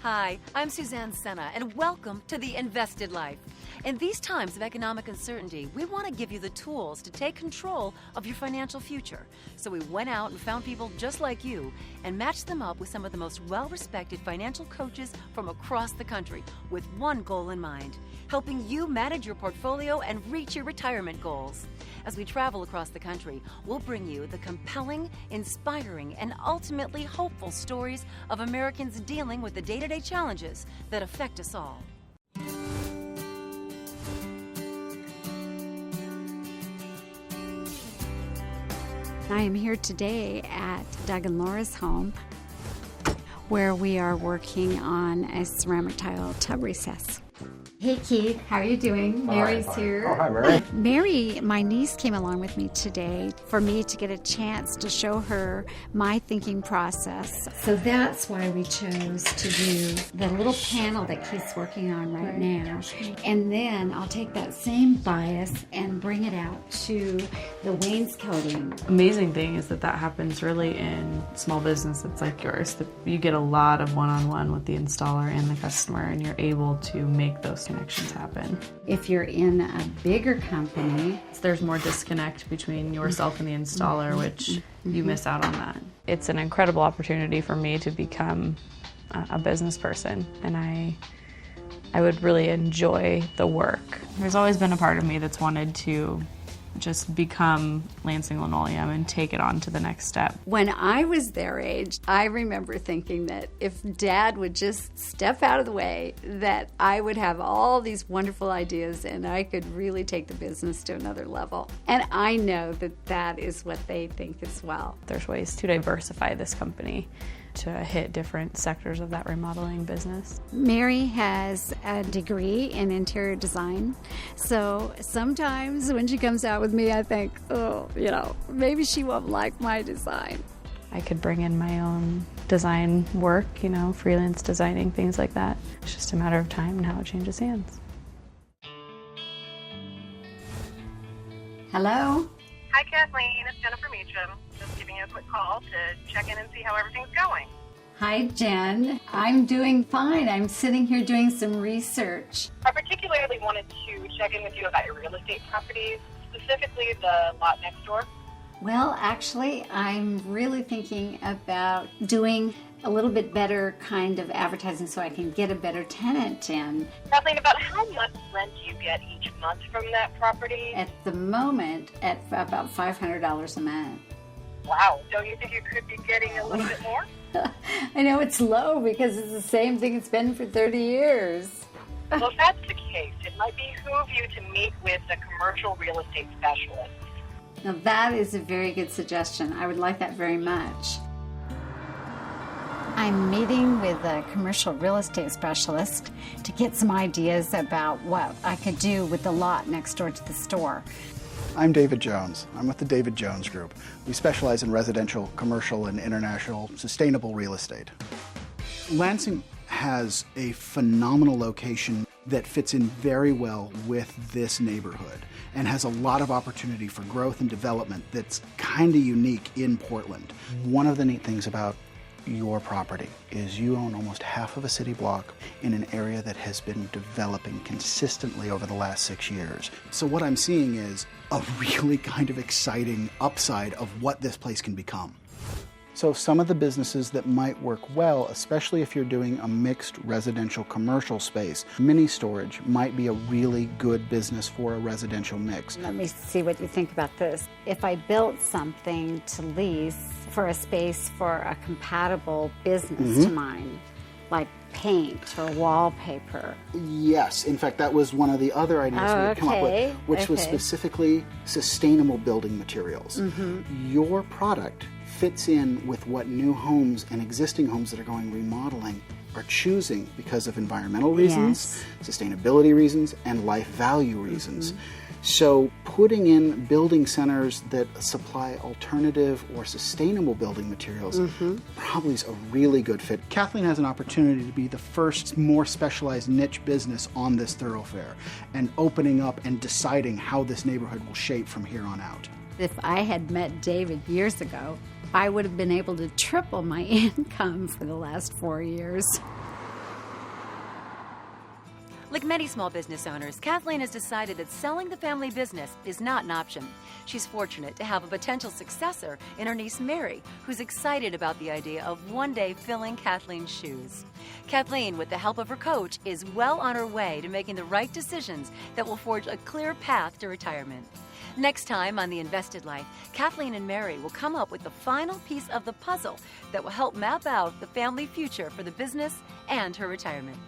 Hi, I'm Suzanne Senna, and welcome to The Invested Life. In these times of economic uncertainty, we want to give you the tools to take control of your financial future. So we went out and found people just like you and matched them up with some of the most well-respected financial coaches from across the country with one goal in mind: helping you manage your portfolio and reach your retirement goals. As we travel across the country, we'll bring you the compelling, inspiring, and ultimately hopeful stories of Americans dealing with the day-to-day challenges that affect us all. I am here today at Doug and Laura's home, where we are working on a ceramic tile tub recess. Hey Keith, how are you doing? Mary's here. Oh, hi Mary. Mary, my niece, came along with me today for me to get a chance to show her my thinking process. So that's why we chose to do the little panel that Keith's working on right now. And then I'll take that same bias and bring it out to the wainscoting. Amazing thing is that happens really in small businesses like yours. That you get a lot of one-on-one with the installer and the customer, and you're able to make those connections happen. If you're in a bigger company, There's more disconnect between yourself and the installer, which you miss out on that. It's an incredible opportunity for me to become a business person, and I would really enjoy the work. There's always been a part of me that's wanted to just become Lansing Linoleum and take it on to the next step. when I was their age, I remember thinking that if Dad would just step out of the way, that I would have all these wonderful ideas and I could really take the business to another level. And I know that that is what they think as well. There's ways to diversify this company to hit different sectors of that remodeling business. Mary has a degree in interior design, so sometimes when she comes out with me, I think, oh, maybe she won't like my design. I could bring in my own design work, freelance designing, things like that. It's just a matter of time and how it changes hands. Hello? Hi, Kathleen. It's Jennifer Meacham. Just giving you a quick call to check in and see how everything's going. Hi, Jen. I'm doing fine. I'm sitting here doing some research. I particularly wanted to check in with you about your real estate properties, specifically the lot next door. Well, actually, I'm really thinking about doing a little bit better kind of advertising so I can get a better tenant in. Kathleen, about how much rent do you get each month from that property? At the moment, at about $500 a month. Wow. Don't you think you could be getting a little bit more? I know it's low because it's the same thing it's been for 30 years. Well, if that's the case, it might behoove you to meet with a commercial real estate specialist. Now, that is a very good suggestion. I would like that very much. I'm meeting with a commercial real estate specialist to get some ideas about what I could do with the lot next door to the store. I'm David Jones. I'm with the David Jones Group. We specialize in residential, commercial, and international sustainable real estate. Lansing has a phenomenal location that fits in very well with this neighborhood and has a lot of opportunity for growth and development that's kind of unique in Portland. One of the neat things about your property is you own almost half of a city block in an area that has been developing consistently over the last 6 years. So what I'm seeing is a really kind of exciting upside of what this place can become. So some of the businesses that might work well, especially if you're doing a mixed residential commercial space, mini storage might be a really good business for a residential mix. Let me see what you think about this. If I built something to lease for a space for a compatible business to mine, like paint or wallpaper. Yes, in fact, that was one of the other ideas we had come up with, which was specifically sustainable building materials. Your product fits in with what new homes and existing homes that are going remodeling are choosing because of environmental reasons, sustainability reasons, and life value reasons. So putting in building centers that supply alternative or sustainable building materials probably is a really good fit. Kathleen has an opportunity to be the first more specialized niche business on this thoroughfare and opening up and deciding how this neighborhood will shape from here on out. If I had met David years ago, I would have been able to triple my income for the last 4 years. Like many small business owners, Kathleen has decided that selling the family business is not an option. She's fortunate to have a potential successor in her niece Mary, who's excited about the idea of one day filling Kathleen's shoes. Kathleen, with the help of her coach, is well on her way to making the right decisions that will forge a clear path to retirement. Next time on The Invested Life, Kathleen and Mary will come up with the final piece of the puzzle that will help map out the family future for the business and her retirement.